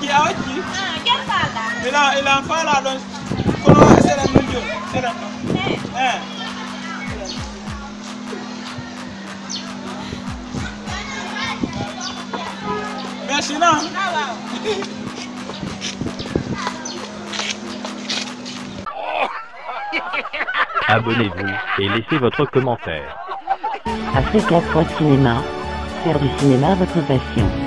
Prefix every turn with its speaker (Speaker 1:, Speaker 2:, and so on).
Speaker 1: A oggi?
Speaker 2: Che fata?
Speaker 1: E la fa la don kono sera munjo sera no. Merci non.
Speaker 3: Abonnez-vous et laissez votre commentaire.
Speaker 4: Africa 3 Cinéma. Faire du cinéma votre passion.